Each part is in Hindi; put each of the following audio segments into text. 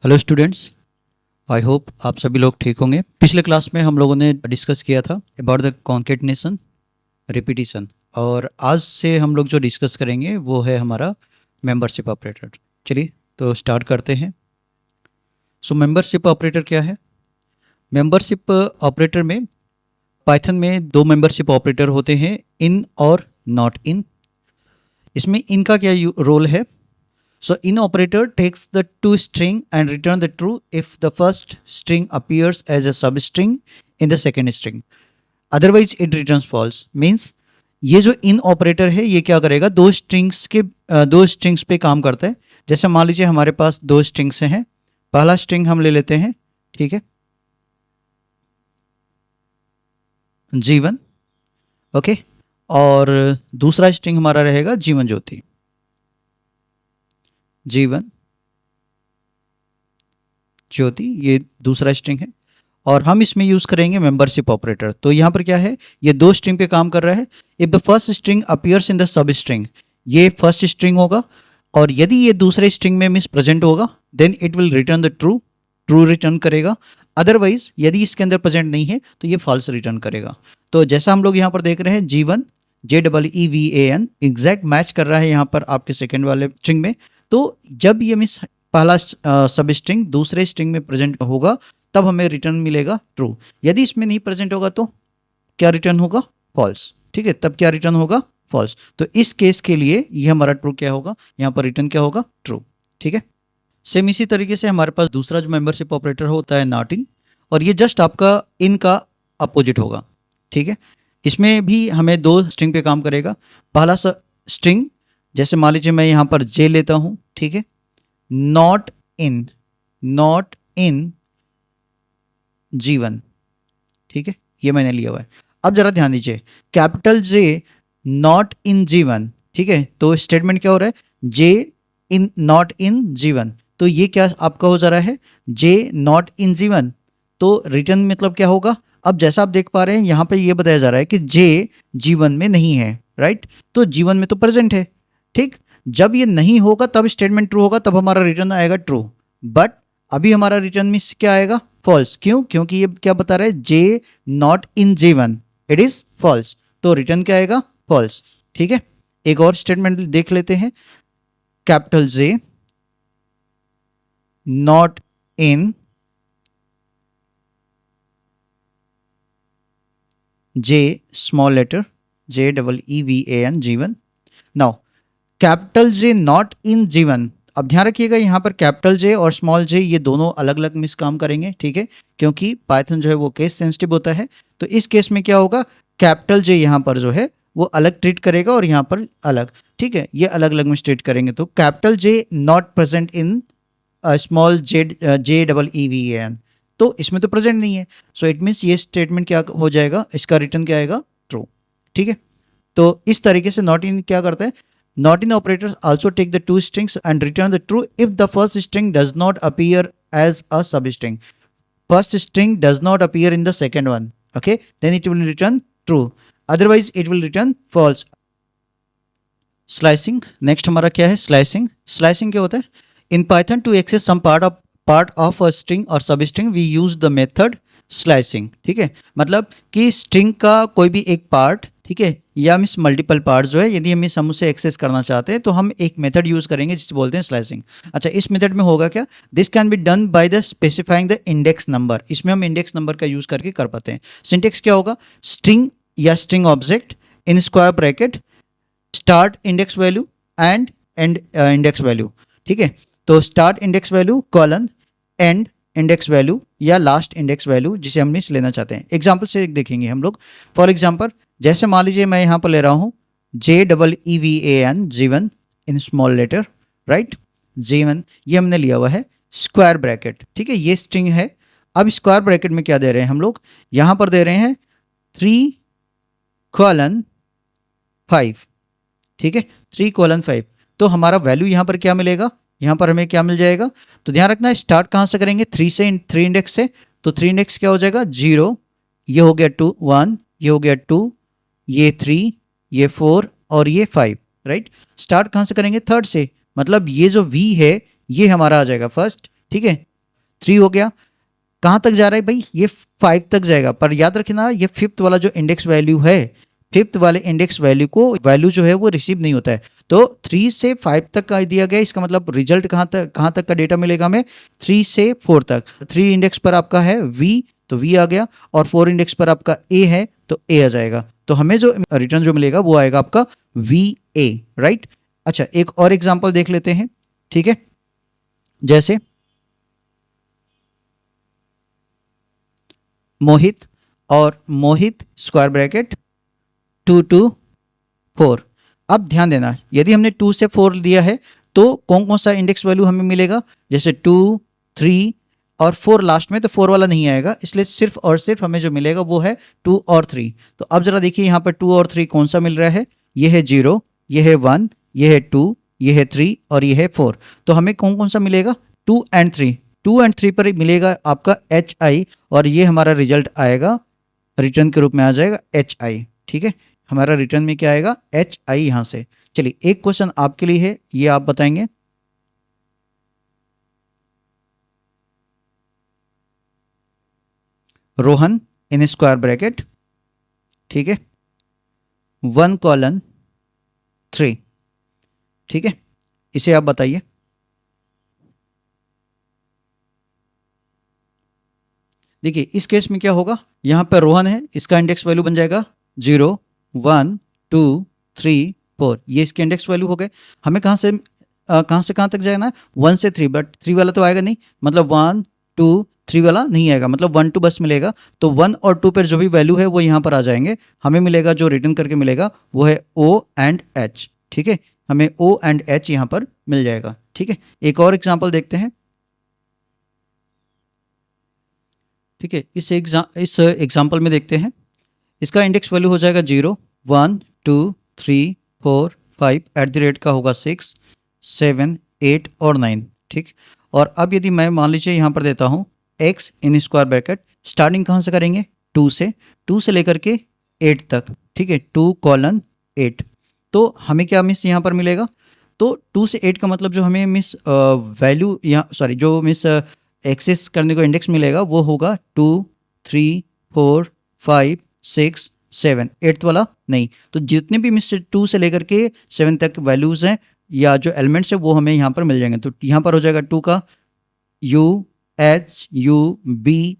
हेलो स्टूडेंट्स, आई होप आप सभी लोग ठीक होंगे। पिछले क्लास में हम लोगों ने डिस्कस किया था अबाउट द कॉन्केटनेशन, रिपीटिशन, और आज से हम लोग जो डिस्कस करेंगे वो है हमारा मेंबरशिप ऑपरेटर। चलिए तो स्टार्ट करते हैं। सो मेंबरशिप ऑपरेटर क्या है? मेंबरशिप ऑपरेटर में पाइथन में दो मेंबरशिप ऑपरेटर होते हैं, इन और नॉट इन। इसमें इनका क्या रोल है? So in operator takes the toString and return the true if the first string appears as a substring in the second string. Otherwise it returns false. Means ये जो in operator है ये क्या करेगा, दो स्ट्रिंग्स पे काम करता है। जैसे मान लीजिए हमारे पास दो स्ट्रिंग्स हैं, पहला स्ट्रिंग हम ले लेते हैं, ठीक है, जीवन, ओके, और दूसरा स्ट्रिंग हमारा रहेगा जीवन ज्योति, जीवन ज्योति, ये दूसरा स्ट्रिंग है, और हम इसमें यूज करेंगे मेंबरशिप ऑपरेटर। तो यहाँ पर क्या है, ये दो स्ट्रिंग पे काम कर रहा है। If the first string appears in the substring, ये फर्स्ट स्ट्रिंग होगा, और यदि ये दूसरे स्ट्रिंग में मिस प्रेजेंट होगा then it will return the true, true return करेगा। अदरवाइज यदि इसके अंदर प्रेजेंट नहीं है तो ये फॉल्स रिटर्न करेगा। तो जैसा हम लोग यहाँ पर देख रहे हैं, जीवन JEEVAN एग्जैक्ट मैच कर रहा है यहाँ पर आपके सेकेंड वाले स्ट्रिंग में। तो जब ये मिस पहला सब स्ट्रिंग दूसरे स्ट्रिंग में प्रेजेंट होगा तब हमें रिटर्न मिलेगा ट्रू। यदि इसमें नहीं प्रेजेंट होगा तो क्या रिटर्न होगा? फॉल्स। ठीक है, तब क्या रिटर्न होगा? फॉल्स। तो इस केस के लिए ये हमारा ट्रू क्या होगा, यहाँ पर रिटर्न क्या होगा? ट्रू। ठीक है, सेम इसी तरीके से हमारे पास दूसरा जो मेंबरशिप ऑपरेटर होता है नॉट इन, और ये जस्ट आपका इन का अपोजिट होगा। ठीक है, इसमें भी हमें दो स्ट्रिंग पे काम करेगा। पहला स्ट्रिंग, जैसे मान लीजिए मैं यहाँ पर जे लेता हूँ, ठीक है, नॉट इन जीवन, ठीक है, ये मैंने लिया हुआ है। अब जरा ध्यान दीजिए, कैपिटल जे नॉट इन जीवन, ठीक है, तो स्टेटमेंट क्या हो रहा है? जे इन नॉट इन जीवन, तो ये क्या आपका हो जा रहा है? जे नॉट इन जीवन। तो रिटर्न मतलब क्या होगा? अब जैसा आप देख पा रहे हैं यहाँ पे ये बताया जा रहा है कि जे जीवन में नहीं है, राइट? तो जीवन में तो प्रेजेंट है। ठीक, जब ये नहीं होगा तब स्टेटमेंट ट्रू होगा, तब हमारा रिटर्न आएगा ट्रू। बट अभी हमारा रिटर्न में क्या आएगा? फॉल्स। क्यों? क्योंकि ये क्या बता रहा है? जे नॉट इन जीवन, इट इज फॉल्स, तो रिटर्न क्या आएगा? फॉल्स। ठीक है, एक और स्टेटमेंट देख लेते हैं। Capital J not in J small letter JEEVAN Jeevan. Now capital J not in Jeevan, अब ध्यान रखिएगा यहाँ पर कैपिटल जे और स्मॉल जे ये दोनों अलग अलग मिस काम करेंगे। ठीक है, क्योंकि पाइथन जो है वो केस सेंसिटिव होता है। तो इस केस में क्या होगा? कैपिटल जे यहाँ पर जो है वो अलग ट्रीट करेगा और यहाँ पर अलग। ठीक है, ये अलग अलग मिस ट्रीट करेंगे। तो capital J not present in small JEEVAN, तो इसमें तो प्रेजेंट नहीं है। सो इट मीन्स ये स्टेटमेंट क्या हो जाएगा? इसका रिटर्न क्या आएगा? ट्रू। ठीक है, तो इस तरीके से नॉट इन क्या करता है? Not in operator also take the two strings and return the true if the first string does not appear as a substring. First string does not appear in the second one, okay, then it will return true, otherwise it will return false. Slicing next हमारा क्या है? स्लाइसिंग। स्लाइसिंग क्या होता है? In Python to access some part of a string और substring we use the method slicing. ठीक है, मतलब कि स्ट्रिंग का कोई भी एक पार्ट, ठीक है, या मिस मल्टीपल पार्ट जो है, यदि हम उसे एक्सेस करना चाहते हैं तो हम एक मेथड यूज करेंगे जिसे बोलते हैं स्लाइसिंग। अच्छा, इस मेथड में होगा क्या? This can be done by the specifying the index number. इसमें हम इंडेक्स नंबर का यूज करके कर पाते हैं। सिंटेक्स क्या होगा? स्ट्रिंग या string object in square bracket start index value and and index value. ठीक है, तो start index value colon and index value या लास्ट इंडेक्स वैल्यू जिसे हम मिस लेना चाहते हैं। एग्जाम्पल से देखेंगे हम लोग। फॉर एग्जाम्पल, जैसे मान लीजिए मैं यहाँ पर ले रहा हूँ JEEVAN जीवन इन स्मॉल लेटर, राइट, जीवन, ये हमने लिया हुआ है स्क्वायर ब्रैकेट। ठीक है, ये स्ट्रिंग है। अब स्क्वायर ब्रैकेट में क्या दे रहे हैं हम लोग? यहाँ पर दे रहे हैं 3:5। ठीक है, 3:5, तो हमारा वैल्यू यहाँ पर क्या मिलेगा? यहाँ पर हमें क्या मिल जाएगा? तो ध्यान रखना है, स्टार्ट कहाँ से करेंगे? 3 से, 3 इंडेक्स से। तो 3 इंडेक्स क्या हो जाएगा? 0, ये हो गया 2 1, ये हो गया 2, ये 3, ये 4 और ये 5, राइट। स्टार्ट कहाँ से करेंगे? थर्ड से, मतलब ये जो V है ये हमारा आ जाएगा फर्स्ट। ठीक है, 3 हो गया, कहाँ तक जा रहा है भाई, ये 5 तक जाएगा। पर याद रखना ये फिफ्थ वाला जो इंडेक्स वैल्यू है, फिफ्थ वाले इंडेक्स वैल्यू को वैल्यू जो है वो रिसीव नहीं होता है। तो 3 से 5 तक का दिया गया, इसका मतलब रिजल्ट कहाँ तक का डेटा मिलेगा हमें, 3 से 4 तक। 3 इंडेक्स पर आपका है V, तो V आ गया, और 4 इंडेक्स पर आपका A है तो A आ जाएगा। तो हमें जो रिटर्न जो मिलेगा वो आएगा आपका VA, राइट। अच्छा, एक और एग्जाम्पल देख लेते हैं, ठीक है। जैसे मोहित, और मोहित स्क्वायर ब्रैकेट 2 to 4। अब ध्यान देना, यदि हमने 2 से 4 दिया है तो कौन कौन सा इंडेक्स वैल्यू हमें मिलेगा, जैसे 2, 3 और 4 लास्ट में, तो 4 वाला नहीं आएगा, इसलिए सिर्फ और सिर्फ हमें जो मिलेगा वो है 2 और 3। तो अब जरा देखिए यहाँ पर 2 और 3 कौन सा मिल रहा है, ये है 0, ये है 1, ये है 2, ये है 3 और ये है 4। तो हमें कौन कौन सा मिलेगा, 2 एंड 3। 2 एंड 3 पर मिलेगा आपका HI, और ये हमारा रिजल्ट आएगा, रिटर्न के रूप में आ जाएगा HI, ठीक है। हमारा रिटर्न में क्या आएगा, HI यहाँ से। चलिए एक क्वेश्चन आपके लिए है, ये आप बताएंगे। रोहन इन स्क्वायर ब्रैकेट, ठीक है, 1:3, ठीक है, इसे आप बताइए। देखिए इस केस में क्या होगा, यहाँ पर रोहन है, इसका इंडेक्स वैल्यू बन जाएगा 0, 1, 2, 3, 4, ये इसके इंडेक्स वैल्यू हो गए। हमें कहाँ से कहाँ तक जाना है, 1 से 3, बट 3 वाला तो आएगा नहीं, मतलब 1, 2, 3 वाला नहीं आएगा, मतलब 1, 2 बस मिलेगा। तो 1 और 2 पर जो भी वैल्यू है वो यहाँ पर आ जाएंगे, हमें मिलेगा जो रिटर्न करके मिलेगा वो है O एंड H, ठीक है, हमें O एंड H यहाँ पर मिल जाएगा, ठीक है। एक और एग्जाम्पल देखते हैं, ठीक है। इस एग्जाम्पल में देखते हैं, इसका इंडेक्स वैल्यू हो जाएगा 0, 1, 2, 3, 4, 5, एट द रेट का होगा 6, 7, 8 और 9, ठीक। और अब यदि मैं मान लीजिए यहाँ पर देता हूँ x in square bracket, starting कहाँ से करेंगे, 2 से लेकर के 8 तक, ठीक है, 2:8। तो हमें क्या मिस यहाँ पर मिलेगा, तो 2 से 8 का मतलब जो हमें मिस वैल्यू यहाँ सॉरी जो मिस एक्सेस करने को इंडेक्स मिलेगा वो होगा 2, 3, 4, 5, 6, 7, 8 वाला नहीं। तो जितने भी मिस 2 से लेकर के 7 तक वैल्यूज़ हैं या जो एलिमेंट्स है वो हमें यहाँ पर मिल जाएंगे। तो यहाँ पर हो जाएगा 2 का B,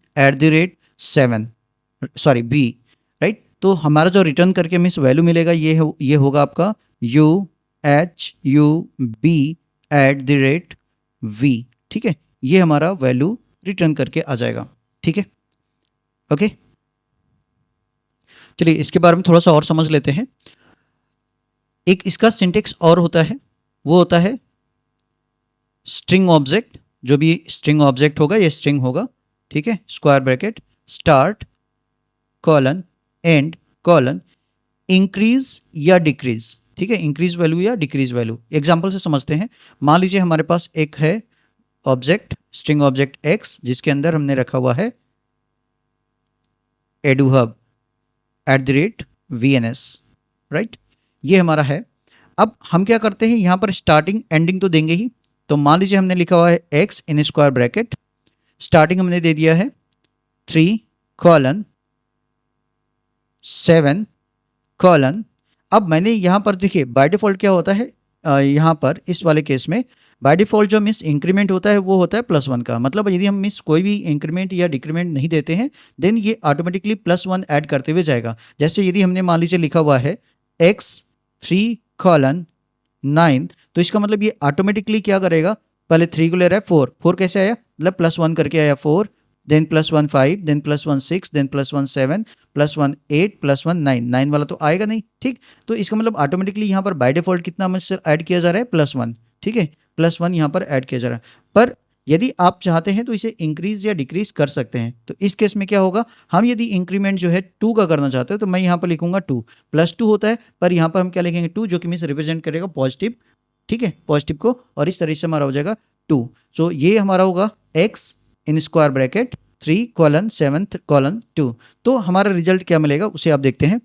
राइट। तो हमारा जो रिटर्न करके मिस वैल्यू मिलेगा ये होगा आपका UHUB@V, ठीक है। ये हमारा वैल्यू रिटर्न करके आ जाएगा, ठीक है, ओके। चलिए इसके बारे में थोड़ा सा और समझ लेते हैं। एक इसका सिंटेक्स और होता है, वो होता है स्ट्रिंग ऑब्जेक्ट। जो भी स्ट्रिंग ऑब्जेक्ट होगा ये स्ट्रिंग होगा, ठीक है, square bracket start colon and colon increase या डिक्रीज, ठीक है, इंक्रीज वैल्यू या डिक्रीज वैल्यू। एग्जाम्पल से समझते हैं। मान लीजिए हमारे पास एक है ऑब्जेक्ट, स्ट्रिंग ऑब्जेक्ट x, जिसके अंदर हमने रखा हुआ है eduhub@VNS, राइट, ये हमारा है। अब हम क्या करते हैं, यहाँ पर स्टार्टिंग एंडिंग तो देंगे ही। तो मान लीजिए हमने लिखा हुआ है x in square bracket, starting हमने दे दिया है 3:7:। अब मैंने यहाँ पर देखिए बाय डिफ़ॉल्ट क्या होता है, यहाँ पर इस वाले केस में बाय डिफ़ॉल्ट जो मिस इंक्रीमेंट होता है वो होता है +1 का। मतलब यदि हम मिस कोई भी इंक्रीमेंट या डिक्रीमेंट नहीं देते हैं देन ये ऑटोमेटिकली +1 ऐड करते हुए जाएगा। जैसे यदि हमने मान लीजिए लिखा हुआ है x 3:9, तो इसका मतलब ये ऑटोमेटिकली क्या करेगा, पहले 3 को ले रहा है 4 कैसे आया, मतलब +1 करके आया 4, देन +1 5, देन +1 6, देन +1 7, +1 8, +1 9 वाला तो आएगा नहीं, ठीक। तो इसका मतलब ऑटोमेटिकली यहाँ पर बाय डिफ़ॉल्ट कितना मिक्सचर ऐड किया जा रहा है, +1, ठीक है, +1 यहाँ पर ऐड किया जा रहा है। पर यदि आप चाहते हैं तो इसे इंक्रीज या डिक्रीज कर सकते हैं। तो इस केस में क्या होगा, हम यदि इंक्रीमेंट जो है 2 का करना चाहते हैं तो मैं यहाँ पर लिखूंगा 2, +2 होता है, पर यहाँ पर हम क्या लिखेंगे 2, जो कि मीन्स रिप्रेजेंट करेगा पॉजिटिव, ठीक है, पॉजिटिव को, और इस तरीके से हमारा हो जाएगा 2। सो ये हमारा होगा x इन स्क्वायर ब्रैकेट 3:7:2। तो हमारा रिजल्ट क्या मिलेगा उसे आप देखते हैं।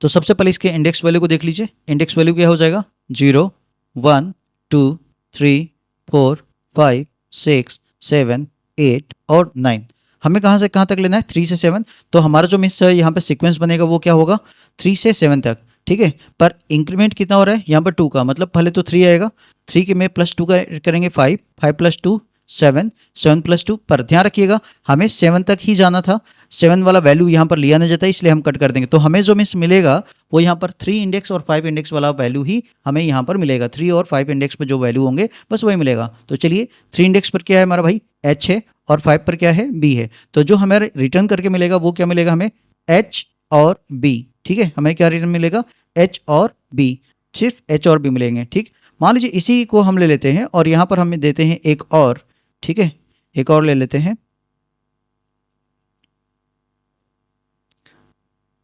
तो सबसे पहले इसके इंडेक्स वैल्यू को देख लीजिए। इंडेक्स वैल्यू क्या हो जाएगा, 0, 1, 2, 3, 4, 5, 6, 7, 8 और 9। हमें कहाँ से कहाँ तक लेना है? 3 से 7। तो हमारा जो मिस यहाँ पे सीक्वेंस बनेगा वो क्या होगा? 3 से 7 तक, ठीक है। पर इंक्रीमेंट कितना हो रहा है यहाँ पर? 2 का, मतलब पहले तो 3 आएगा, 3 के में प्लस 2 का करेंगे 5, 5 प्लस 2 7, 7 प्लस 2। पर ध्यान रखिएगा हमें 7 तक ही जाना था, 7 वाला वैल्यू यहाँ पर लिया नहीं जाता, इसलिए हम कट कर देंगे। तो हमें जो मिस मिलेगा वो यहाँ पर 3 इंडेक्स और 5 इंडेक्स वाला वैल्यू ही हमें यहाँ पर मिलेगा। 3 और 5 इंडेक्स पर जो वैल्यू होंगे बस वही मिलेगा। तो चलिए 3 इंडेक्स पर क्या है हमारा भाई? H है, और 5 पर क्या है? B है। तो जो हमें रिटर्न करके मिलेगा वो क्या मिलेगा हमें? H और B, ठीक है। हमें क्या रिटर्न मिलेगा? H और B, सिर्फ H और B मिलेंगे, ठीक। मान लीजिए इसी को हम ले लेते हैं और यहाँ पर हमें देते हैं एक और, ठीक है, एक और ले लेते हैं,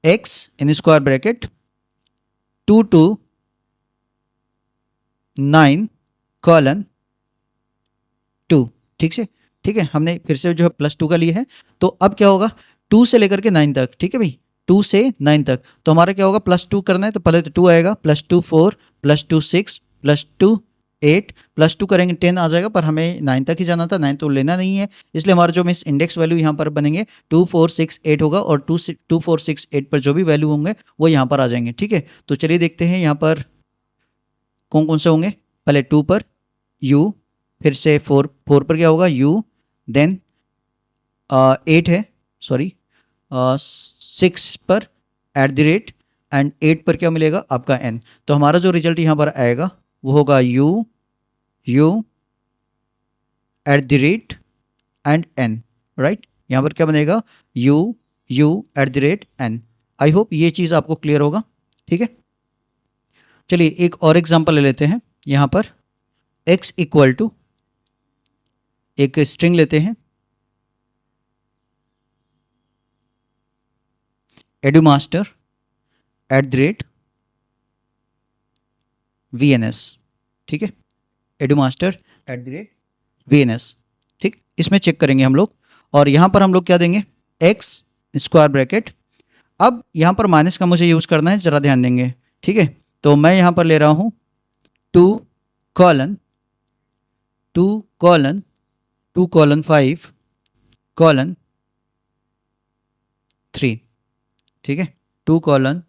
x in square bracket 2 to 9 colon 2, ठीक से, ठीक है। हमने फिर से जो है प्लस 2 का लिया है। तो अब क्या होगा? 2 से लेकर के 9 तक, ठीक है भाई, 2 से 9 तक। तो हमारा क्या होगा? प्लस 2 करना है तो पहले तो 2 आएगा, प्लस 2 4, प्लस 2 6, प्लस 2 8, प्लस 2 करेंगे 10 आ जाएगा। पर हमें 9 तक ही जाना था, 9 तो लेना नहीं है, इसलिए हमारा जो मिस इंडेक्स वैल्यू यहाँ पर बनेंगे 2 4 6 8 होगा, और 2 4 6 8 पर जो भी वैल्यू होंगे वो यहाँ पर आ जाएंगे, ठीक है। तो चलिए देखते हैं यहाँ पर कौन कौन से होंगे। पहले 2 पर u, फिर से 4 पर क्या होगा? u, देन 8 है, सॉरी 6 पर एट द रेट, एंड 8 पर क्या मिलेगा? आपका n। तो हमारा जो रिजल्ट यहाँ पर आएगा वो होगा u at the rate and n, right. यहाँ पर क्या बनेगा? u at the rate n। I hope ये चीज़ आपको क्लियर होगा, ठीक है। चलिए एक और एग्जांपल ले लेते हैं। यहाँ पर x इक्वल टू, एक स्ट्रिंग लेते हैं, edumaster at the rate VNS, ठीक है, edumaster at the rate VNS, ठीक। इसमें चेक करेंगे हम लोग, और यहाँ पर हम लोग क्या देंगे? x square bracket. अब यहाँ पर माइनस का मुझे यूज़ करना है, ज़रा ध्यान देंगे, ठीक है। तो मैं यहाँ पर ले रहा हूँ 2 कॉलन 5 कॉलन 3, ठीक है, 2 कॉलन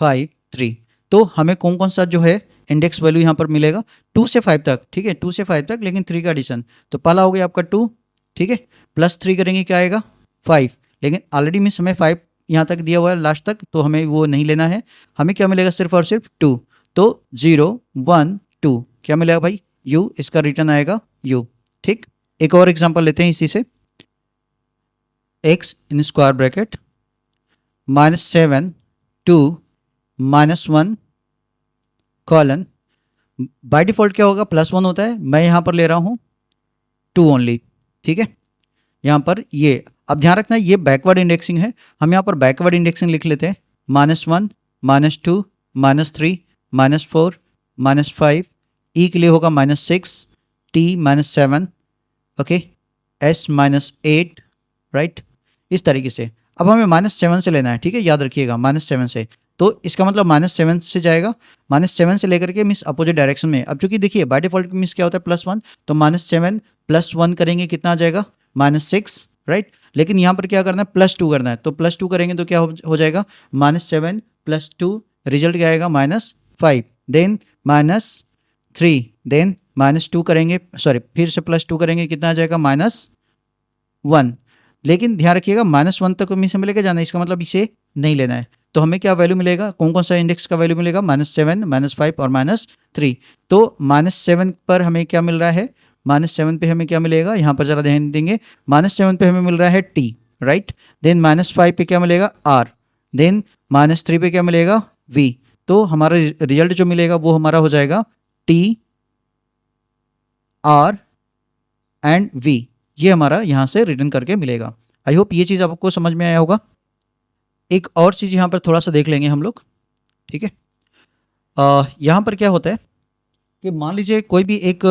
5 3। तो हमें कौन कौन सा जो है इंडेक्स वैल्यू यहाँ पर मिलेगा? 2 से 5 तक, ठीक है, 2 से 5 तक, लेकिन 3 का एडिशन। तो पहला हो गया आपका 2, ठीक है, प्लस 3 करेंगे क्या आएगा? 5। लेकिन ऑलरेडी मिस हमें 5 यहाँ तक दिया हुआ है लास्ट तक, तो हमें वो नहीं लेना है। हमें क्या मिलेगा? सिर्फ और सिर्फ 2। तो 0 1 2 क्या मिलेगा भाई? u, इसका रिटर्न आएगा u, ठीक। एक और एग्जांपल लेते हैं इसी से, x in square bracket -7 2 -1 colon, by default क्या होगा? +1 होता है, मैं यहाँ पर ले रहा हूँ 2 ओनली, ठीक है। यहाँ पर ये, अब ध्यान रखना ये बैकवर्ड इंडेक्सिंग है, हम यहाँ पर बैकवर्ड इंडेक्सिंग लिख लेते हैं। -1 -2 -3 -4 -5, ई के लिए होगा -6, t -7, ओके, s -8, राइट, इस तरीके से। अब हमें -7 से लेना है, ठीक है, याद रखिएगा -7 से। तो इसका मतलब -7 से जाएगा, -7 से लेकर के मिस अपोजिट डायरेक्शन में। अब चूंकि देखिए बाय डिफॉल्ट मिस क्या होता है? +1, तो -7 + 1 करेंगे कितना आ जाएगा? -6, राइट। लेकिन यहाँ पर क्या करना है? +2 करना है, तो +2 करेंगे तो क्या हो जाएगा? -7 + 2, रिजल्ट क्या आएगा? -5, देन -3, देन -2 करेंगे, सॉरी फिर से +2 करेंगे कितना आ जाएगा? -1। लेकिन ध्यान रखिएगा -1 तक मिस हमें लेके जाना है, इसका मतलब इसे नहीं लेना है। तो हमें क्या वैल्यू मिलेगा? कौन कौन सा इंडेक्स का वैल्यू मिलेगा? -7 -5 और -3। तो -7 पर हमें क्या मिल रहा है? -7 पे हमें क्या मिलेगा? यहाँ पर ज़रा ध्यान देंगे, -7 पे हमें मिल रहा है t, राइट। देन -5 पे क्या मिलेगा? r। देन -3 पे क्या मिलेगा? v। तो हमारा रिजल्ट जो मिलेगा वो हमारा हो जाएगा t r एंड v। ये हमारा यहाँ से रिटर्न करके मिलेगा। आई होप ये चीज़ आपको समझ में आया होगा। एक और चीज़ यहाँ पर थोड़ा सा देख लेंगे हम लोग, ठीक है। यहाँ पर क्या होता है कि मान लीजिए कोई भी एक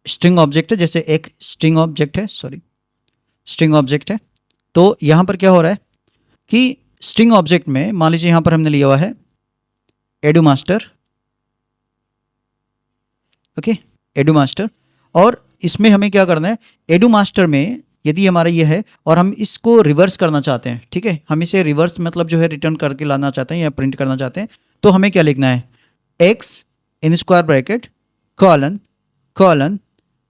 स्ट्रिंग ऑब्जेक्ट है, जैसे एक स्ट्रिंग ऑब्जेक्ट है, सॉरी स्ट्रिंग ऑब्जेक्ट है। तो यहाँ पर क्या हो रहा है कि स्ट्रिंग ऑब्जेक्ट में मान लीजिए यहाँ पर हमने लिया हुआ है edumaster, ओके, edumaster, और इसमें हमें क्या करना है, एडू मास्टर में यदि हमारा ये है और हम इसको रिवर्स करना चाहते हैं, ठीक है, हम इसे रिवर्स मतलब जो है रिटर्न करके लाना चाहते हैं या प्रिंट करना चाहते हैं, तो हमें क्या लिखना है, x in square bracket colon colon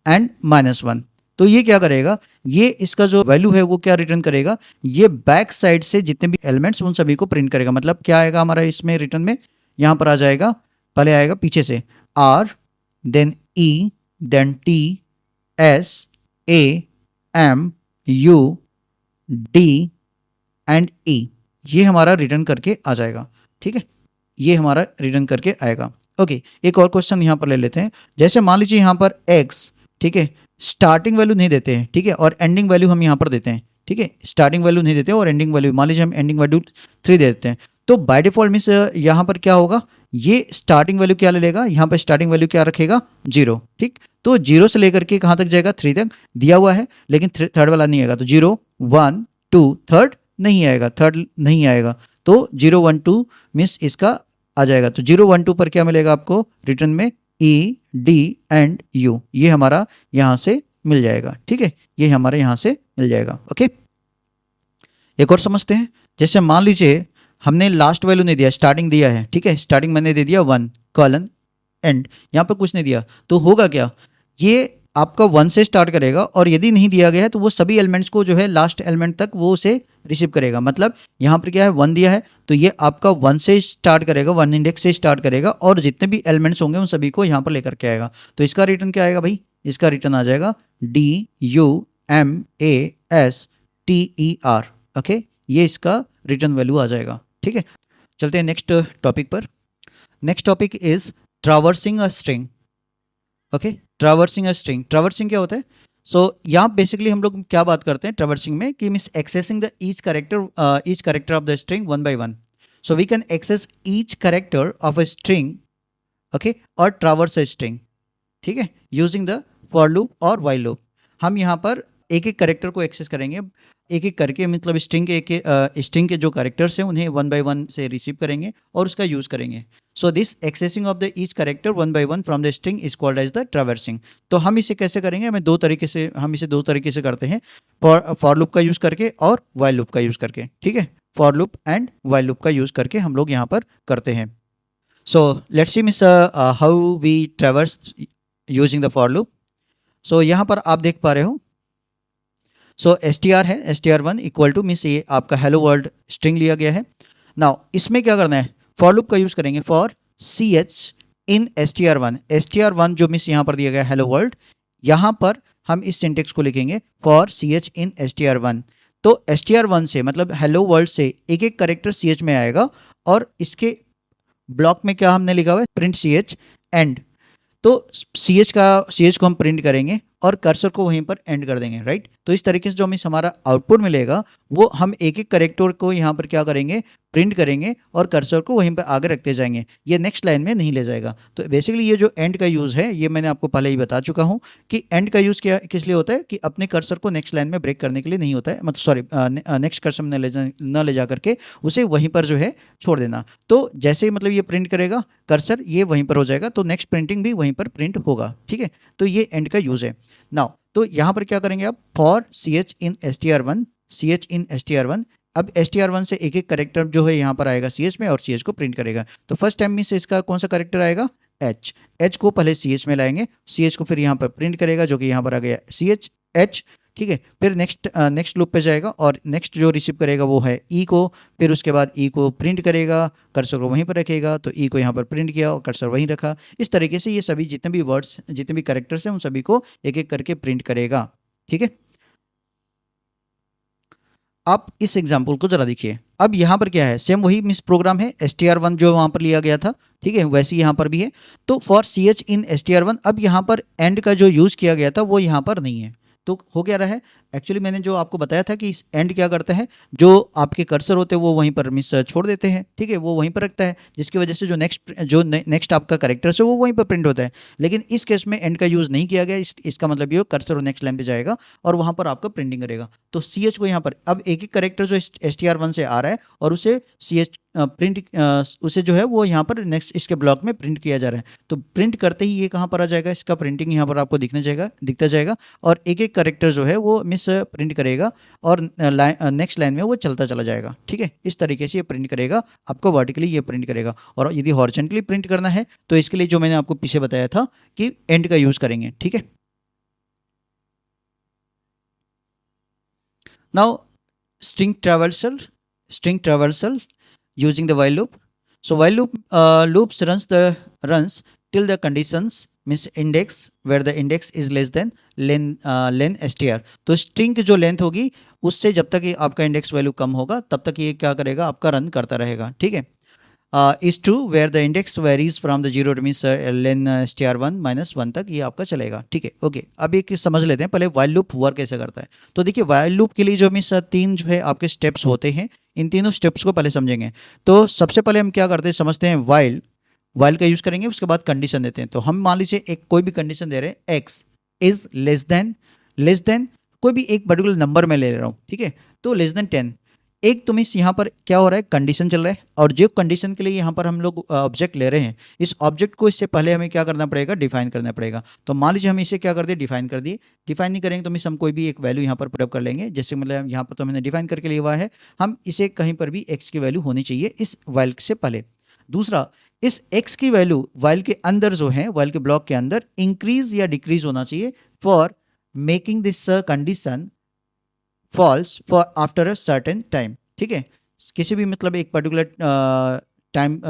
and -1। तो ये क्या करेगा, ये इसका जो वैल्यू है वो क्या रिटर्न करेगा, ये बैक साइड से जितने भी एलिमेंट्स उन सभी को प्रिंट करेगा। मतलब क्या आएगा हमारा इसमें रिटर्न में, यहाँ पर आ जाएगा, पहले आएगा पीछे से R, then E, then T, S, A, M, U, D and E, ये हमारा रिटर्न करके आ जाएगा। ठीक है, ये हमारा रिटर्न करके आएगा। ओके, एक और क्वेश्चन यहाँ पर ले लेते हैं। जैसे मान लीजिए यहाँ पर x, ठीक है, स्टार्टिंग वैल्यू नहीं देते हैं, ठीक है, और एंडिंग वैल्यू हम यहाँ पर देते हैं, ठीक है, स्टार्टिंग वैल्यू नहीं देते और एंडिंग वैल्यू, मान लीजिए हम एंडिंग वैल्यू 3 दे देते हैं, तो बाय डिफॉल्ट मीन्स यहाँ पर क्या होगा, ये स्टार्टिंग वैल्यू क्या ले लेगा, यहाँ पर स्टार्टिंग वैल्यू क्या रखेगा, 0। ठीक, तो 0 से लेकर के कहाँ तक जाएगा, 3 तक दिया हुआ है, लेकिन थर्ड वाला नहीं आएगा, तो 0 1 2 थर्ड नहीं आएगा, थर्ड नहीं आएगा, तो 0 1 2 मीन्स इसका आ जाएगा। तो 0 1 2 पर क्या मिलेगा आपको रिटर्न में, E, D एंड U, ये हमारा यहाँ से मिल जाएगा। ठीक है, ये हमारे यहाँ से मिल जाएगा। ओके, एक और समझते हैं। जैसे मान लीजिए हमने लास्ट वैल्यू नहीं दिया, स्टार्टिंग दिया है, ठीक है, स्टार्टिंग मैंने दे दिया 1 कॉलन एंड, यहाँ पर कुछ नहीं दिया, तो होगा क्या, ये आपका 1 से स्टार्ट करेगा और यदि नहीं दिया गया है तो वो सभी एलिमेंट्स को जो है लास्ट एलिमेंट तक वो उसे रिसीव करेगा। मतलब यहाँ पर क्या है, 1 दिया है तो ये आपका 1 से स्टार्ट करेगा, 1 इंडेक्स से स्टार्ट करेगा और जितने भी एलिमेंट्स होंगे उन सभी को यहाँ पर लेकर के आएगा। तो इसका रिटर्न क्या आएगा भाई, इसका रिटर्न आ जाएगा DUMASTER। ओके, ये इसका रिटर्न वैल्यू आ जाएगा। ठीक है, चलते हैं नेक्स्ट टॉपिक पर। Next topic is traversing a string. Okay, traversing a string, traversing क्या होता है, सो यहाँ बेसिकली हम लोग क्या बात करते हैं ट्रावर्सिंग में कि means accessing the each character of the string one by one. So we can access each character of a string, okay, और ट्रावर्स अ स्ट्रिंग, ठीक है, यूजिंग द फॉर लूप और वाइल लूप। हम यहाँ पर एक एक कैरेक्टर को एक्सेस करेंगे, एक एक करके, मतलब स्ट्रिंग के जो कैरेक्टर्स हैं उन्हें 1 बाय 1 से रिसीव करेंगे और उसका यूज़ करेंगे। So this accessing of the each character 1 by 1 from the string is called as the traversing. तो हम इसे कैसे करेंगे, हम इसे दो तरीके से करते हैं, फॉर लूप का यूज़ करके और वाइल लूप का यूज़ करके। ठीक है, for loop and while loop का यूज़ करके हम लोग यहाँ पर करते हैं। So let's see miss how we traverse using the for loop. So यहाँ पर आप देख पा रहे हो, सो str है, str1 इक्वल टू मीन्स ये आपका हेलो वर्ल्ड स्ट्रिंग लिया गया है। नाउ इसमें क्या करना है, फॉर लूप का यूज़ करेंगे, फॉर ch इन str1 जो मीन्स यहाँ पर दिया गया हेलो वर्ल्ड, यहाँ पर हम इस सिंटेक्स को लिखेंगे फॉर ch इन str1। तो str1 से मतलब हेलो वर्ल्ड से एक एक करेक्टर ch में आएगा और इसके ब्लॉक में क्या हमने लिखा हुआ है, प्रिंट ch एंड। तो ch को हम प्रिंट करेंगे और कर्सर को वहीं पर एंड कर देंगे, राइट। तो इस तरीके से जो हमें हमारा आउटपुट मिलेगा वो हम एक एक कैरेक्टर को यहाँ पर क्या करेंगे, प्रिंट करेंगे और कर्सर को वहीं पर आगे रखते जाएंगे, ये नेक्स्ट लाइन में नहीं ले जाएगा। तो बेसिकली ये जो एंड का यूज़ है ये मैंने आपको पहले ही बता चुका हूँ कि एंड का यूज़ क्या किस लिए होता है, कि अपने कर्सर को नेक्स्ट लाइन में ब्रेक करने के लिए नहीं होता है, मतलब सॉरी नेक्स्ट कर्सर में न ले जा करके उसे वहीं पर जो है छोड़ देना। तो जैसे ही मतलब ये प्रिंट करेगा कर्सर, ये वहीं पर हो जाएगा, तो नेक्स्ट प्रिंटिंग भी वहीं पर प्रिंट होगा। ठीक है, तो ये एंड का यूज़ है। नाउ तो यहाँ पर क्या करेंगे आप, फॉर ch इन str1। अब str1 से एक एक करेक्टर जो है यहाँ पर आएगा ch में और ch को प्रिंट करेगा। तो फर्स्ट टाइम में से इसका कौन सा करेक्टर आएगा, h को पहले ch में लाएंगे, ch को फिर यहाँ पर प्रिंट करेगा जो कि यहाँ पर आ गया h। ठीक है, फिर नेक्स्ट लूप पे जाएगा और नेक्स्ट जो रिसीव करेगा वो है ई को, फिर उसके बाद ई को प्रिंट करेगा, कर्सर को वहीं पर रखेगा, तो ई को यहाँ पर प्रिंट किया और कर्सर वहीं रखा। इस तरीके से ये सभी जितने भी वर्ड्स, जितने भी कैरेक्टर्स हैं उन सभी को एक एक करके प्रिंट करेगा। ठीक है, आप इस एग्जाम्पल को जरा देखिए। अब यहाँ पर क्या है, सेम वही मिस प्रोग्राम है, str1 जो वहाँ पर लिया गया था, ठीक है, वैसे यहाँ पर भी है। तो फॉर ch इन str1, अब यहाँ पर एंड का जो यूज़ किया गया था वो यहाँ पर नहीं है। तो हो क्या रहा है, एक्चुअली मैंने जो आपको बताया था कि एंड क्या करता है, जो आपके कर्सर होते हैं वो वहीं पर मिस छोड़ देते हैं, ठीक है, वो वहीं पर रखता है, जिसकी वजह से जो नेक्स्ट आपका कैरेक्टर है वो वहीं पर प्रिंट होता है। लेकिन इस केस में एंड का यूज़ नहीं किया गया, इसका मतलब ये कर्सर और नेक्स्ट लाइन पे जाएगा और वहाँ पर आपका प्रिंटिंग करेगा। तो ch को यहाँ पर अब एक एक कैरेक्टर जो str1 से आ रहा है और उसे ch प्रिंट उसे जो है वो यहाँ पर नेक्स्ट इसके ब्लॉक में प्रिंट किया जा रहा है। तो प्रिंट करते ही ये कहाँ पर आ जाएगा, इसका प्रिंटिंग यहाँ पर आपको दिखता जाएगा और एक एक करेक्टर जो है वो मिस प्रिंट करेगा और नेक्स्ट लाइन में वो चलता चला जाएगा। ठीक है, इस तरीके से ये प्रिंट करेगा, आपको वर्टिकली ये प्रिंट करेगा। और यदि हॉरिजॉन्टली प्रिंट करना है तो इसके लिए जो मैंने आपको पीछे बताया था कि एंड का यूज़ करेंगे। ठीक है, now string traversal using the while loop. So while loops runs till the conditions means index where the index is less than len str. तो string की जो लेंथ होगी उससे जब तक ये आपका इंडेक्स वैल्यू कम होगा तब तक ये क्या करेगा, आपका रन करता रहेगा। ठीक है, is true where the index varies from the zero means len star 1 minus 1 तक ये आपका चलेगा। ठीक है, ओके, अब एक समझ लेते हैं पहले वाइल लूप वर्क कैसे करता है। तो देखिए वाइल लूप के लिए जो मीन्स 3 जो है आपके स्टेप्स होते हैं, इन तीनों स्टेप्स को पहले समझेंगे। तो सबसे पहले हम क्या करते हैं, समझते हैं वाइल का यूज़ करेंगे, उसके बाद कंडीशन देते हैं। तो हम मान लीजिए एक कोई भी कंडीशन दे रहे हैं, एक्स इज लेस देन कोई भी एक पर्टिकुलर नंबर में ले रहा हूँ। ठीक है, तो लेस देन 10 एक तो मीन्स यहाँ पर क्या हो रहा है, कंडीशन चल रहा है और जो कंडीशन के लिए यहाँ पर हम लोग ऑब्जेक्ट ले रहे हैं, इस ऑब्जेक्ट को इससे पहले हमें क्या करना पड़ेगा, डिफाइन करना पड़ेगा। तो मान लीजिए हम इसे क्या कर दिए, डिफाइन कर दिए। डिफाइन नहीं करेंगे तो मीन्स हम कोई भी एक वैल्यू यहाँ पर पुट अप कर लेंगे। जैसे मतलब यहाँ पर तो मैंने डिफाइन करके लिया हुआ है, हम इसे कहीं पर भी एक्स की वैल्यू होनी चाहिए इस वाइल से पहले। दूसरा, इस एक्स की वैल्यू वाइल के अंदर जो है, वाइल के ब्लॉक के अंदर इंक्रीज या डिक्रीज होना चाहिए for making this condition false for after a certain time. ठीक है, किसी भी मतलब एक पर्टिकुलर टाइम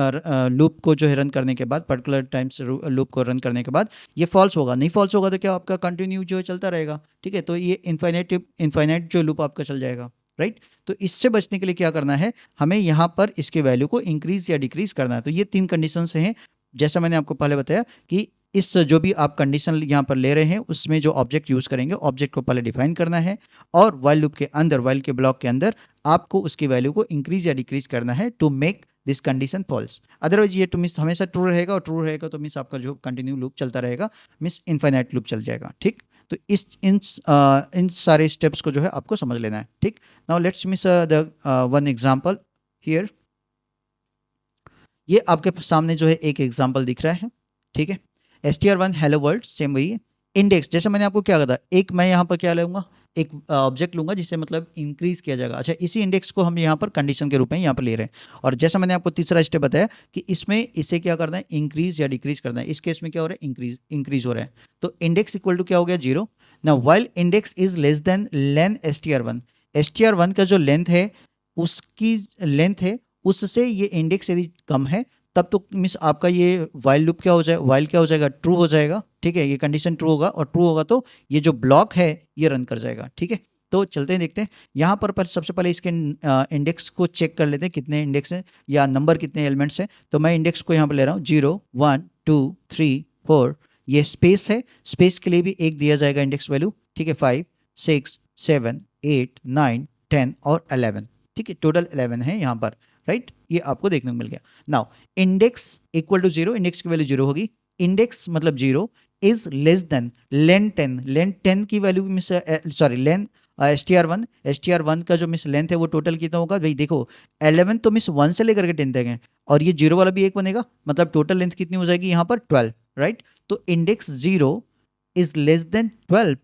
लूप को जो है रन करने के बाद, पर्टिकुलर टाइम से लूप को रन करने के बाद ये फॉल्स होगा। नहीं फॉल्स होगा तो क्या आपका कंटिन्यू जो है चलता रहेगा। ठीक है, तो ये इन्फाइनाइट जो लूप आपका चल जाएगा। राइट, तो इससे बचने के लिए क्या करना है, हमें यहाँ पर इसके वैल्यू को इंक्रीज या डिक्रीज करना है। तो ये 3 कंडीशंस हैं, जैसा मैंने आपको पहले बताया कि इस जो भी आप कंडीशन यहाँ पर ले रहे हैं उसमें जो ऑब्जेक्ट यूज़ करेंगे, ऑब्जेक्ट को पहले डिफाइन करना है और वाइल लूप के अंदर, वाइल के ब्लॉक के अंदर आपको उसकी वैल्यू को इंक्रीज या डिक्रीज करना है to make this condition false. Otherwise ये तो मीन्स हमेशा ट्रू रहेगा और ट्रू रहेगा तो मीन्स आपका जो कंटिन्यू लूप चलता रहेगा, मीन्स इनफाइनाइट लूप चल जाएगा। ठीक, तो इन सारे स्टेप्स को जो है आपको समझ लेना है। ठीक, now let's miss the one example here. ये आपके सामने जो है एक एग्जांपल दिख रहा है। ठीक है, str1 हेलो वर्ल्ड, सेम वही है। इंडेक्स, जैसे मैंने आपको क्या कहा था, एक मैं यहाँ पर क्या लूँगा, एक ऑब्जेक्ट लूँगा जिससे मतलब इंक्रीज किया जाएगा। अच्छा, इसी इंडेक्स को हम यहाँ पर कंडीशन के रूप में यहाँ पर ले रहे हैं। और जैसा मैंने आपको तीसरा स्टेप बताया कि इसमें इसे क्या करना है, इंक्रीज या डिक्रीज करना है। इस केस में क्या हो रहा है, इंक्रीज हो रहा है। तो इंडेक्स इक्वल टू क्या हो गया, 0। ना while index is less then lane str1 का जो लेंथ है, उसकी लेंथ है, उससे ये इंडेक्स यदि कम है तब तो मिस आपका ये वाइल लूप क्या हो जाए, वाइल क्या हो जाएगा, ट्रू हो जाएगा। ठीक है, ये कंडीशन ट्रू होगा और ट्रू होगा तो ये जो ब्लॉक है ये रन कर जाएगा। ठीक है, तो चलते हैं देखते हैं यहाँ पर सबसे पहले इसके इंडेक्स को चेक कर लेते हैं, कितने इंडेक्स हैं या नंबर कितने एलिमेंट्स हैं। तो मैं इंडेक्स को यहाँ पर ले रहा हूँ 0 1 2 3 4। ये स्पेस है, स्पेस के लिए भी एक दिया जाएगा इंडेक्स वैल्यू। ठीक है, 5 6 7 8 9 10 और 11। ठीक है, टोटल 11 है यहाँ पर। राइट, ये आपको देखने को मिल गया। Now index equal to 0, index की वैल्यू 0 होगी। इंडेक्स मतलब 0 इज लेस देन लेन 10 की वैल्यू मिस सॉरी लेन str1 का जो मिस लेंथ है वो टोटल कितना होगा भाई, देखो 11 तो मिस 1 से लेकर के 10 तक है और ये 0 वाला भी एक बनेगा, मतलब टोटल लेंथ कितनी हो जाएगी यहाँ पर 12। राइट, तो index 0 is less than 12,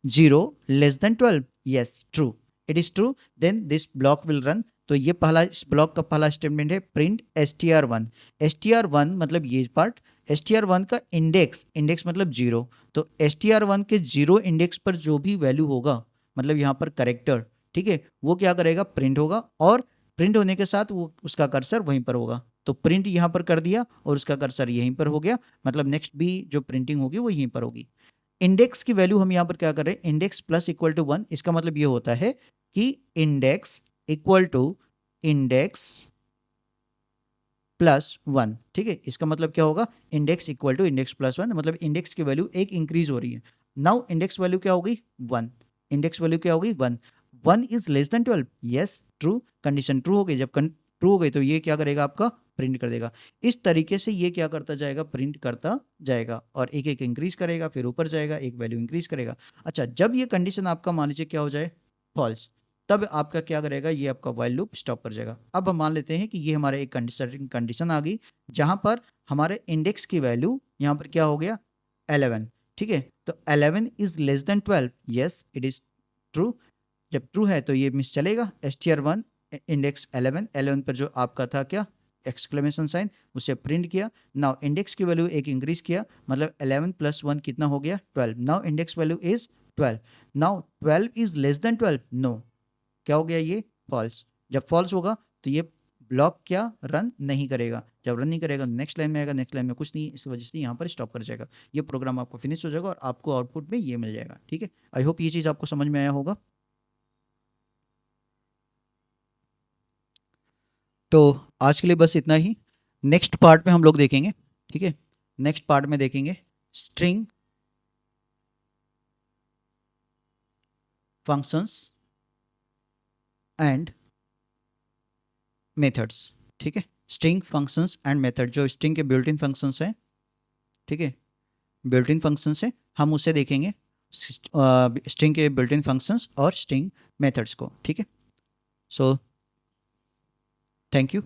0 less than 12, yes true, it is true, then this block will run. तो ये पहला, इस ब्लॉक का पहला स्टेटमेंट है प्रिंट str1 मतलब ये पार्ट, str1 का इंडेक्स मतलब 0। तो str1 के 0 इंडेक्स पर जो भी वैल्यू होगा, मतलब यहाँ पर करेक्टर, ठीक है, वो क्या करेगा, प्रिंट होगा और प्रिंट होने के साथ वो उसका कर्सर वहीं पर होगा। तो प्रिंट यहाँ पर कर दिया और उसका कर्सर यहीं पर हो गया, मतलब नेक्स्ट भी जो प्रिंटिंग होगी वो यहीं पर होगी। इंडेक्स की वैल्यू हम यहाँ पर क्या कर रहे हैं, इंडेक्स प्लस इक्वल टू 1। इसका मतलब ये होता है कि index equal to index plus 1। ठीक है, इसका मतलब क्या होगा, index equal to index plus 1, मतलब इंडेक्स की वैल्यू एक इंक्रीज हो रही है। नाउ इंडेक्स वैल्यू क्या होगी, 1। इंडेक्स वैल्यू क्या होगी, 1 is less than 12, yes true, condition true हो गई। जब ट्रू हो गई तो ये क्या करेगा, आपका प्रिंट कर देगा। इस तरीके से ये क्या करता जाएगा, प्रिंट करता जाएगा और एक एक इंक्रीज करेगा, फिर ऊपर जाएगा, एक वैल्यू इंक्रीज करेगा। अच्छा, जब ये कंडीशन आपका मान लीजिए क्या हो जाए, फॉल्स, तब आपका क्या करेगा, ये आपका वाइल लूप स्टॉप कर जाएगा। अब हम मान लेते हैं कि ये हमारे एक कंडीशन आ गई जहाँ पर हमारे इंडेक्स की वैल्यू यहाँ पर क्या हो गया 11, ठीक है। तो 11 is less than 12, yes it is true. जब ट्रू है तो ये मिस चलेगा, str1 इंडेक्स 11 पर जो आपका था क्या एक्सक्लेमेशन साइन, उसे प्रिंट किया। नाउ इंडेक्स की वैल्यू एक इंक्रीज किया, मतलब 11 + 1 कितना हो गया 12। Now index value is 12। Now 12 is less than 12, no, क्या हो गया ये फॉल्स। जब फॉल्स होगा तो ये ब्लॉक क्या रन नहीं करेगा, जब रन नहीं करेगा नेक्स्ट लाइन में आएगा, नेक्स्ट लाइन में कुछ नहीं, इस वजह से यहाँ पर स्टॉप कर जाएगा। ये प्रोग्राम आपको फिनिश हो जाएगा और आपको आउटपुट में ये मिल जाएगा, ठीक है। आई होप ये चीज़ आपको समझ में आया होगा। तो आज के लिए बस इतना ही। नेक्स्ट पार्ट में हम लोग देखेंगे, ठीक है, नेक्स्ट पार्ट में देखेंगे स्ट्रिंग फंक्शंस एंड मेथड्स, ठीक है। स्ट्रिंग फंक्शंस एंड मेथड, जो स्ट्रिंग के बिल्ट इन फंक्शंस हैं, ठीक है, बिल्ट इन फंक्शंस है, हम उसे देखेंगे, स्ट्रिंग के बिल्ट इन फंक्शंस और स्ट्रिंग मेथड्स को, ठीक है। So thank you.